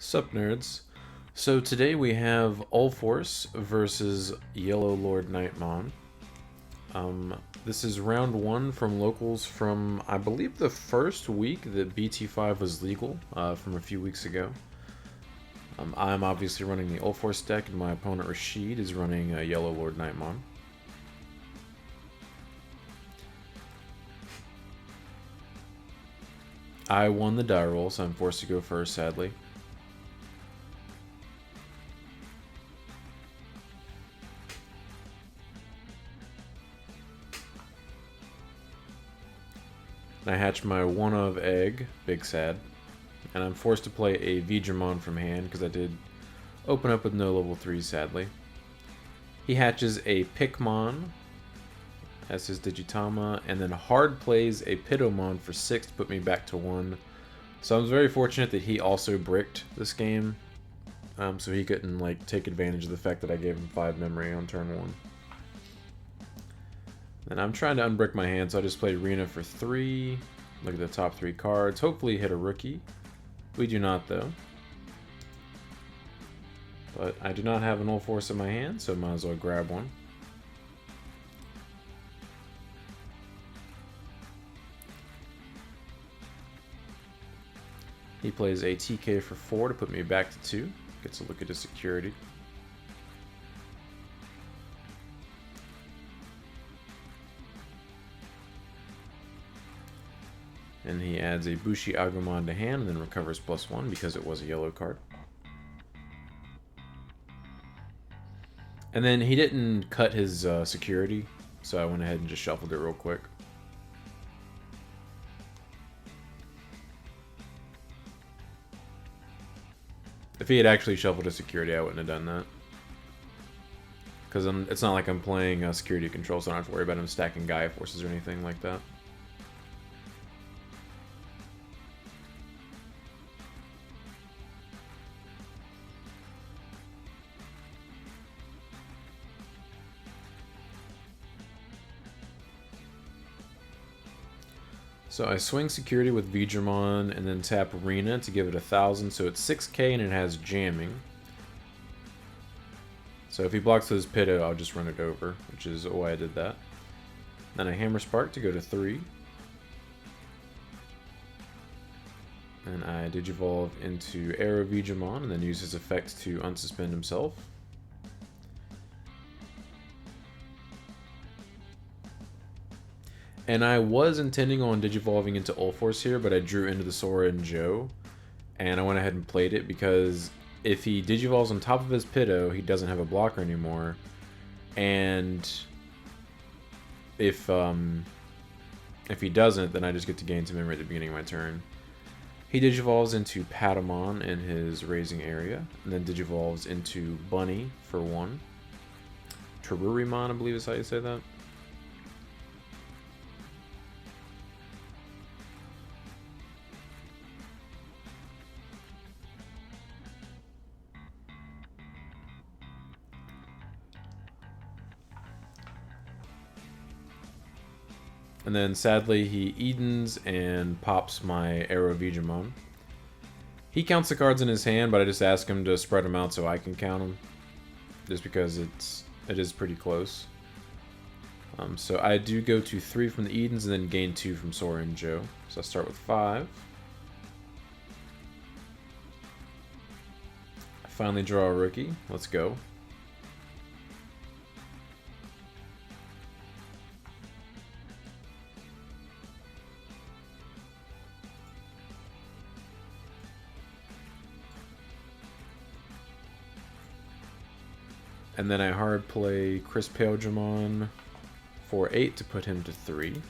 Sup nerds. So today we have Ulforce versus Yellow LordKnightmon. This is round one from locals from, I believe, the first week that BT5 was legal, from a few weeks ago. I'm obviously running the Ulforce deck, and my opponent Rashid is running Yellow LordKnightmon. I won the die roll, so I'm forced to go first, sadly. I hatch my one of egg, big sad, and I'm forced to play a Veedramon from hand because I did open up with no level 3, sadly. He hatches a Pikmon as his Digitama, and then hard plays a Pitomon for 6 to put me back to 1. So I was very fortunate that he also bricked this game, so he couldn't take advantage of the fact that I gave him 5 memory on turn 1. And I'm trying to unbrick my hand, so I just played Rena for 3. Look at the top 3 cards. Hopefully hit a rookie. We do not, though. But I do not have an Ulforce in my hand, so might as well grab one. He plays a TK for 4 to put me back to 2. Gets a look at his security. And he adds a Bushi Agumon to hand and then recovers +1 because it was a yellow card. And then he didn't cut his security, so I went ahead and just shuffled it real quick. If he had actually shuffled his security, I wouldn't have done that. Because it's not like I'm playing security control, so I don't have to worry about him stacking Gaia forces or anything like that. So I swing security with Veedramon and then tap Arena to give it 1,000, so it's 6k and it has jamming. So if he blocks those Pitto, I'll just run it over, which is why I did that. Then I Hammer Spark to go to 3. And I Digivolve into Arrow Veedramon and then use his effects to unsuspend himself. And I was intending on Digivolving into Ulforce here, but I drew into the Sora and Joe. And I went ahead and played it because if he Digivolves on top of his Pitto, he doesn't have a blocker anymore. And if he doesn't, then I just get to gain some memory at the beginning of my turn. He Digivolves into Patamon in his raising area, and then Digivolves into Bunny for 1. Terurimon, I believe is how you say that. And then, sadly, he Edens and pops my Arrow Veedramon. He counts the cards in his hand, but I just ask him to spread them out so I can count them. Just because it is pretty close. So I do go to 3 from the Edens and then gain 2 from Sora and Joe. So I start with 5. I finally draw a rookie. Let's go. And then I hard play Chris Paledramon for 8 to put him to 3.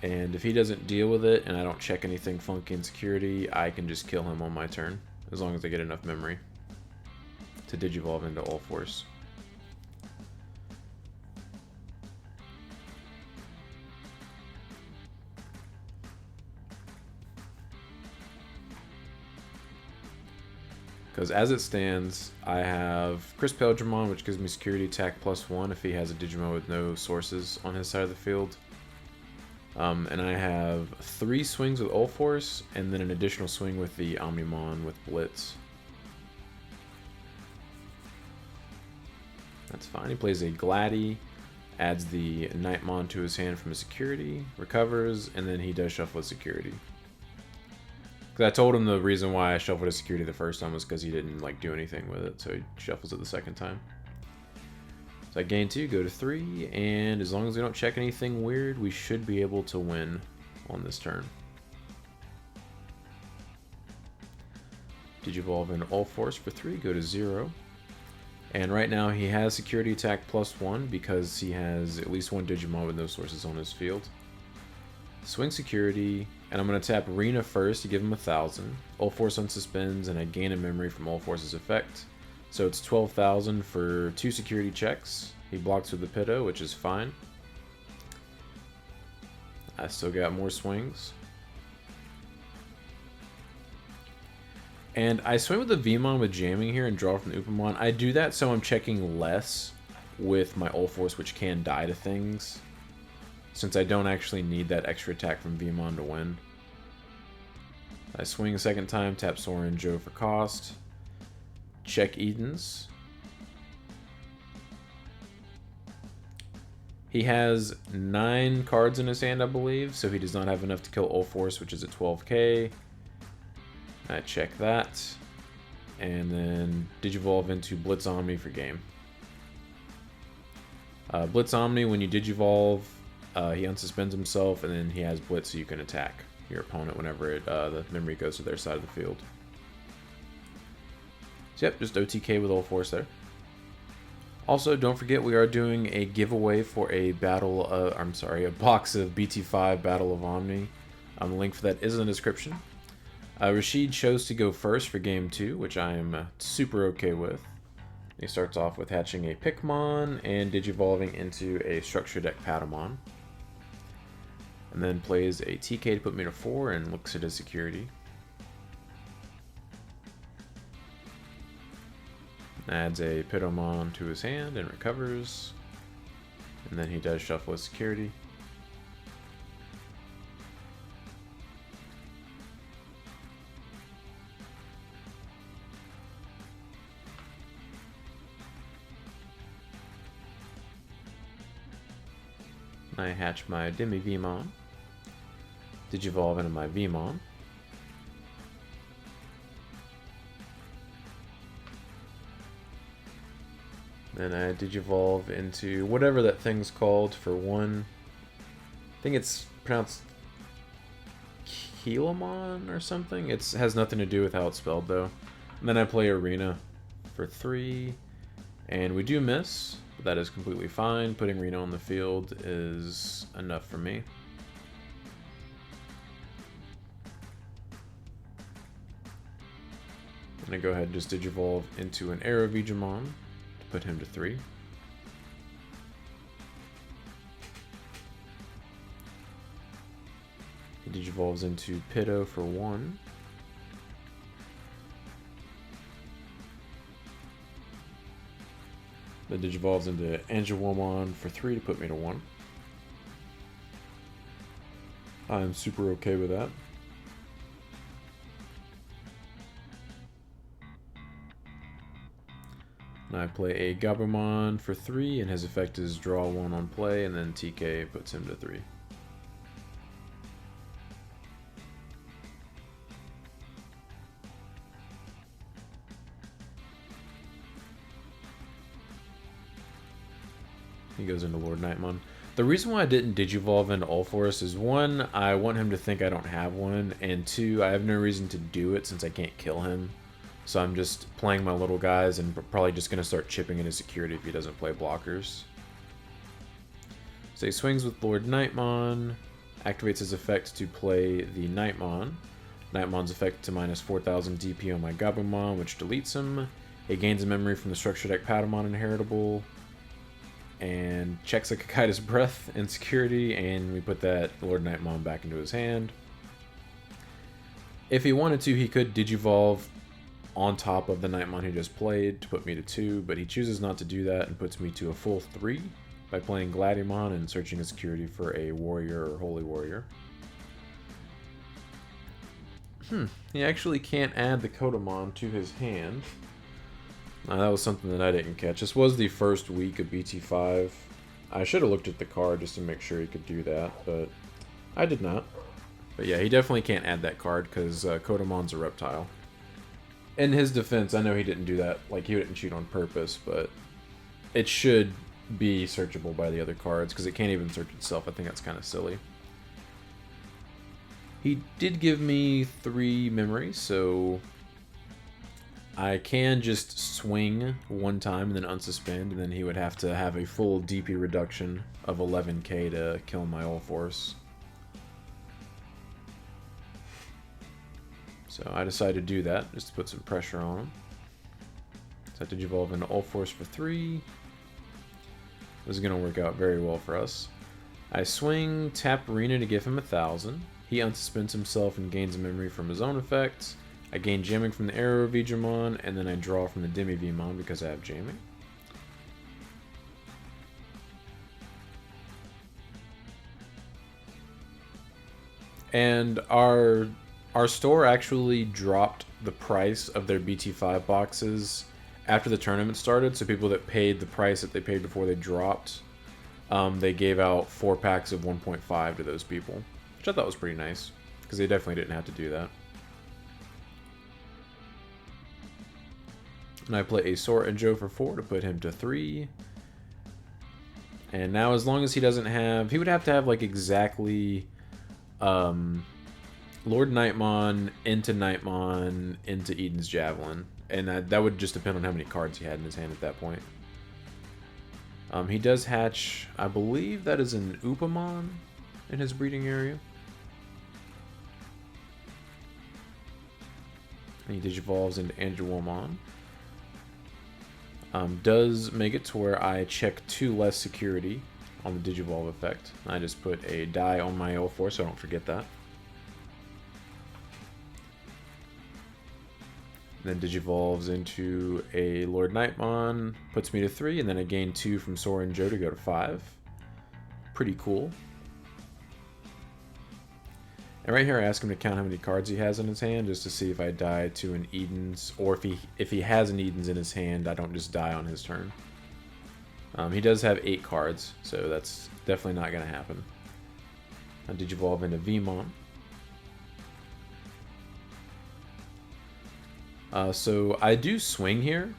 And if he doesn't deal with it and I don't check anything funky in security, I can just kill him on my turn, as long as I get enough memory to Digivolve into Ulforce. Because as it stands, I have Chris Paledramon, which gives me security attack +1 if he has a Digimon with no sources on his side of the field. And I have 3 swings with Ulforce, and then an additional swing with the Omnimon with Blitz. That's fine. He plays a Gladdy, adds the Knightmon to his hand from a security, recovers, and then he does shuffle a security. Because I told him the reason why I shuffled a security the first time was because he didn't like do anything with it, so he shuffles it the second time. So I gain 2, go to 3, and as long as we don't check anything weird, we should be able to win on this turn. Digivolve in Ulforce for 3, go to 0. And right now he has security attack +1 because he has at least 1 Digimon with no sources on his field. Swing security, and I'm going to tap Rena first to give him 1,000. Ulforce unsuspends, and I gain a memory from Ulforce's effect. So it's 12,000 for 2 security checks. He blocks with the Pitto, which is fine. I still got more swings. And I swing with the Vmon with jamming here and draw from the Upamon. I do that so I'm checking less with my Ulforce, which can die to things, since I don't actually need that extra attack from Vmon to win. I swing a second time, tap Sora and Joe for cost. Check Edens. He has 9 cards in his hand, I believe, so he does not have enough to kill Ulforce, which is at 12k. I check that, and then Digivolve into Blitz Omni for game. Blitz Omni, when you Digivolve, he unsuspends himself, and then he has Blitz, so you can attack your opponent whenever the memory goes to their side of the field. So yep, just OTK with Ulforce there. Also, don't forget we are doing a giveaway for a a box of BT5 Battle of Omni. The link for that is in the description. Rashid chose to go first for game 2, which I am super okay with. He starts off with hatching a Pikmon and Digivolving into a Structure Deck Patamon. And then plays a TK to put me to 4 and looks at his security. Adds a Pitomon to his hand and recovers. And then he does shuffle his security. I hatch my Demi Vmon. Digivolve into my Vmon. Then I Digivolve into whatever that thing's called for 1. I think it's pronounced Keelamon or something. It has nothing to do with how it's spelled though. And then I play Arena for 3. And we do miss, but that is completely fine. Putting Reno on the field is enough for me. I'm going to go ahead and just Digivolve into an UlforceVeedramon to put him to 3. He Digivolves into Pitto for 1. Then Digivolves into Angelwomon for 3 to put me to 1. I'm super okay with that. And I play a Gabumon for 3, and his effect is draw 1 on play, and then TK puts him to 3. He goes into LordKnightmon. The reason why I didn't Digivolve into Ulforce is 1, I want him to think I don't have one, and 2, I have no reason to do it since I can't kill him. So I'm just playing my little guys and probably just going to start chipping into security if he doesn't play blockers. So he swings with LordKnightmon, activates his effect to play the Knightmon. Knightmon's effect to minus 4,000 DP on my Gabumon, which deletes him. He gains a memory from the Structure Deck Patamon inheritable, and checks a Kakaida's Breath in security, and we put that LordKnightmon back into his hand. If he wanted to, he could Digivolve on top of the Knightmon he just played to put me to 2, but he chooses not to do that and puts me to a full 3. by playing Gladiamon and searching his security for a warrior or holy warrior. He actually can't add the Kodomon to his hand. That was something that I didn't catch. This was the first week of BT5. I should have looked at the card just to make sure he could do that, but I did not. But yeah, he definitely can't add that card because Kodomon's a reptile. In his defense, I know he didn't do that. Like, he didn't cheat on purpose, but it should be searchable by the other cards because it can't even search itself. I think that's kind of silly. He did give me 3 memories, so I can just swing one time and then unsuspend, and then he would have to have a full DP reduction of 11k to kill my Ulforce. So I decided to do that, just to put some pressure on him. So I Digivolve into Ulforce for 3. This is going to work out very well for us. I swing, tap Arena to give him 1,000. He unsuspends himself and gains a memory from his own effects. I gain jamming from the UlforceVeedramon, and then I draw from the DemiVeedramon because I have jamming. And our store actually dropped the price of their BT5 boxes after the tournament started, so people that paid the price that they paid before they dropped, they gave out 4 packs of 1.5 to those people, which I thought was pretty nice, because they definitely didn't have to do that. And I play a Sora and Joe for 4 to put him to 3. And now, as long as he doesn't have... He would have to have, like, exactly... LordKnightmon into Knightmon into Eden's Javelin. And that would just depend on how many cards he had in his hand at that point. He does hatch... I believe that is an Upamon in his breeding area. And he Digivolves into Angelwomon. Does make it to where I check 2 less security on the Digivolve effect. I just put a die on my Ulforce so I don't forget that. Then Digivolves into a LordKnightmon, puts me to 3, and then I gain 2 from Sora and Joe to go to 5. Pretty cool. And right here I ask him to count how many cards he has in his hand, just to see if I die to an Eden's, or if he has an Eden's in his hand, I don't just die on his turn. He does have 8 cards, so that's definitely not going to happen. I Digivolve into Veemon. So I do swing here,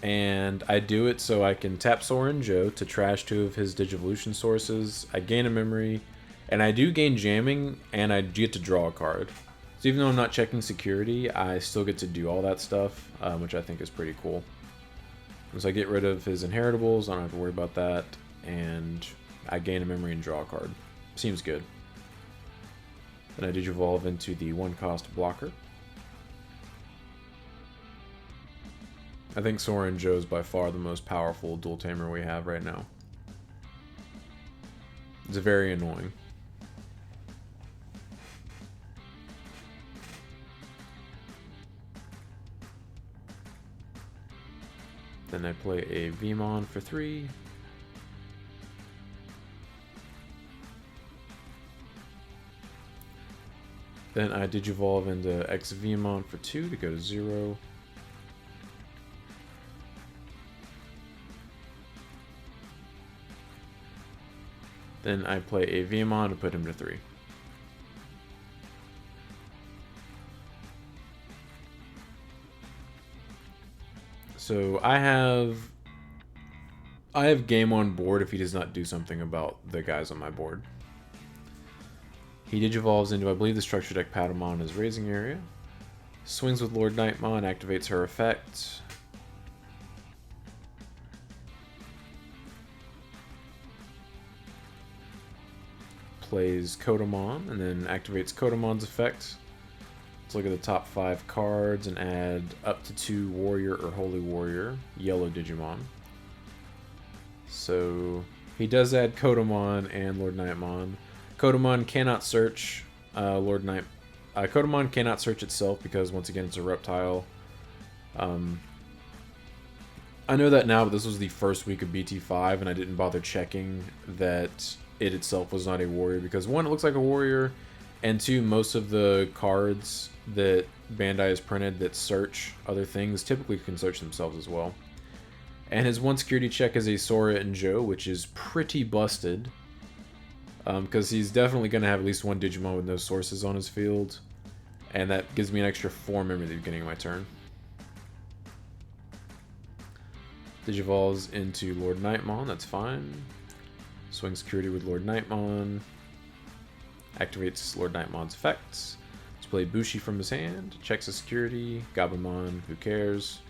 and I do it so I can tap Sora and Joe to trash 2 of his Digivolution sources. I gain a memory, and I do gain jamming, and I get to draw a card. So even though I'm not checking security, I still get to do all that stuff, which I think is pretty cool. So I get rid of his inheritables, I don't have to worry about that, and I gain a memory and draw a card. Seems good. Then I Digivolve into the 1-cost blocker. I think Sora and Joe is by far the most powerful dual tamer we have right now. It's very annoying. Then I play a Veemon for 3. Then I Digivolve into X Veemon for 2 to go to 0. Then I play a Veemon to put him to 3. So I have game on board if he does not do something about the guys on my board. He Digivolves into, I believe, the Structure Deck Patamon in his raising area. Swings with LordKnightmon, activates her effect. Plays Kodomon, and then activates Kodomon's effect. Let's look at the top 5 cards and add up to 2 Warrior or Holy Warrior, yellow Digimon. So he does add Kodomon and LordKnightmon. Kodomon cannot search Kodomon cannot search itself because, once again, it's a reptile. I know that now, but this was the first week of BT5, and I didn't bother checking that it itself was not a warrior, because one, it looks like a warrior, and two, most of the cards that Bandai has printed that search other things typically can search themselves as well. And his one security check is a Sora and Joe, which is pretty busted, because he's definitely going to have at least one Digimon with no sources on his field, and that gives me an extra 4 memory at the beginning of my turn. Digivolves into LordKnightmon, that's fine. Swing security with LordKnightmon. Activates LordKnightmon's effects. Let's play Bushi from his hand. Checks his security. Gabumon, who cares?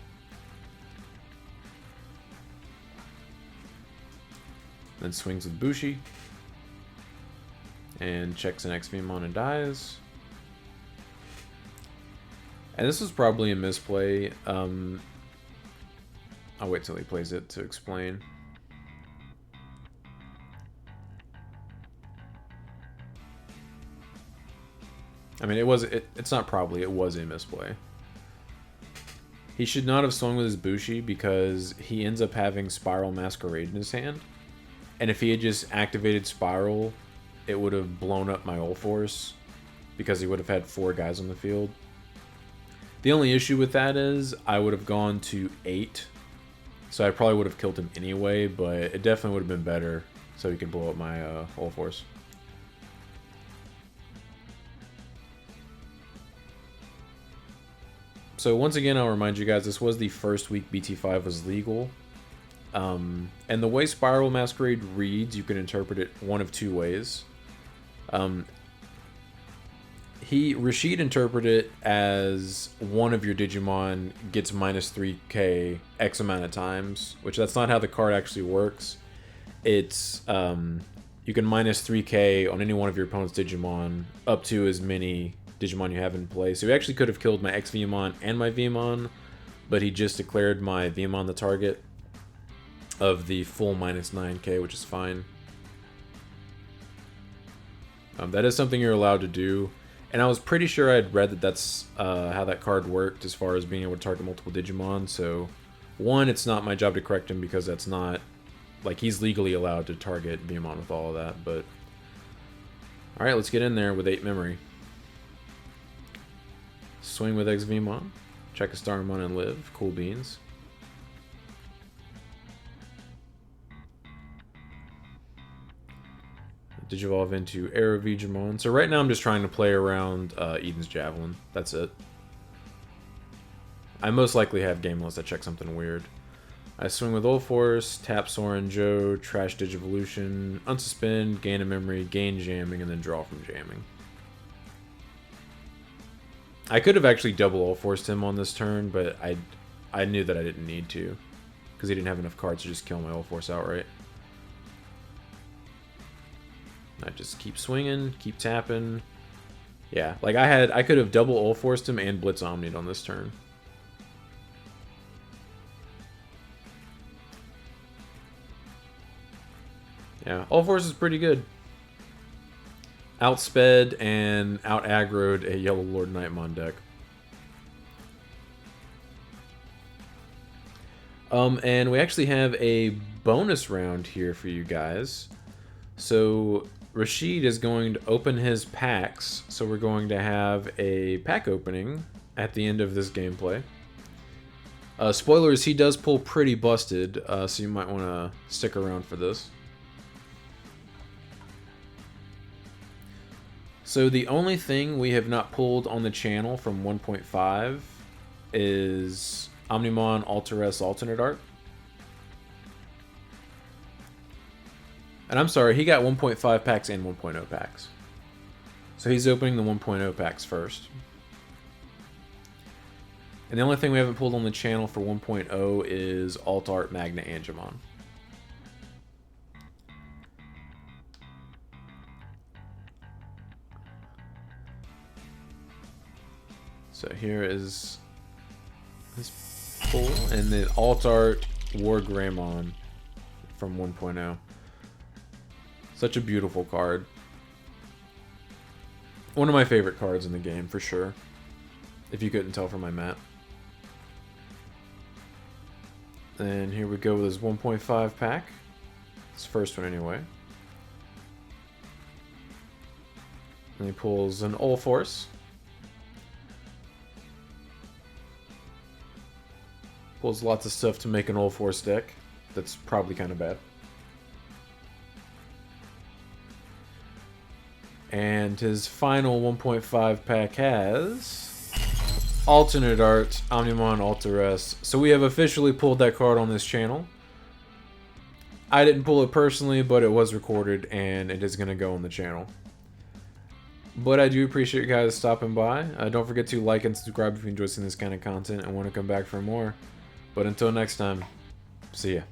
Then swings with Bushi. And checks an XVmon and dies. And this was probably a misplay. I'll wait till he plays it to explain. I mean, it's not probably, it was a misplay. He should not have swung with his Bushi because he ends up having Spiral Masquerade in his hand. And if he had just activated Spiral, it would have blown up my Ulforce because he would have had 4 guys on the field. The only issue with that is I would have gone to 8. So I probably would have killed him anyway, but it definitely would have been better so he could blow up my Ulforce. So once again, I'll remind you guys, this was the first week BT5 was legal. And the way Spiral Masquerade reads, you can interpret it one of 2 ways. Rashid interpreted it as one of your Digimon gets minus 3k X amount of times, which that's not how the card actually works. It's, you can minus 3k on any one of your opponent's Digimon up to as many Digimon you have in play. So he actually could have killed my XVmon and my Vmon, but he just declared my Vmon the target of the full minus 9k, which is fine. That is something you're allowed to do. And I was pretty sure I'd read that that's how that card worked as far as being able to target multiple Digimon. So, one, it's not my job to correct him because that's not... Like, he's legally allowed to target Vmon with all of that, but... Alright, let's get in there with 8 memory. Swing with XVmon. Check a Starmon and live. Cool beans. Digivolve into UlforceVeedramon. So right now I'm just trying to play around Eden's Javelin. That's it. I most likely have game unless I check something weird. I swing with Ulforce, tap Sora and Joe, trash Digivolution, unsuspend, gain a memory, gain jamming, and then draw from jamming. I could have actually double Ulforced him on this turn, but I knew that I didn't need to, because he didn't have enough cards to just kill my Ulforce outright. I just keep swinging, keep tapping. Yeah, like I could have double Ulforced him and Blitz Omni'd on this turn. Yeah, Ulforce is pretty good. Outsped and out aggroed a yellow LordKnightmon deck. And we actually have a bonus round here for you guys. So Rashid is going to open his packs, so we're going to have a pack opening at the end of this gameplay. Spoilers, he does pull pretty busted, so you might want to stick around for this. So the only thing we have not pulled on the channel from 1.5 is Omnimon Alter-S Alternate Art. And I'm sorry, he got 1.5 packs and 1.0 packs. So he's opening the 1.0 packs first. And the only thing we haven't pulled on the channel for 1.0 is Alt Art Magna Angemon. So here is this pull, and then Alt Art War Greymon from 1.0. Such a beautiful card. One of my favorite cards in the game, for sure. If you couldn't tell from my mat. And here we go with his 1.5 pack. His first one anyway. And he pulls an Ulforce. Pulls lots of stuff to make an Ulforce deck. That's probably kind of bad. And his final 1.5 pack has alternate art, Omnimon Altares. So we have officially pulled that card on this channel. I didn't pull it personally, but it was recorded and it is going to go on the channel. But I do appreciate you guys stopping by. Don't forget to like and subscribe if you enjoy seeing this kind of content and want to come back for more. But until next time, see ya.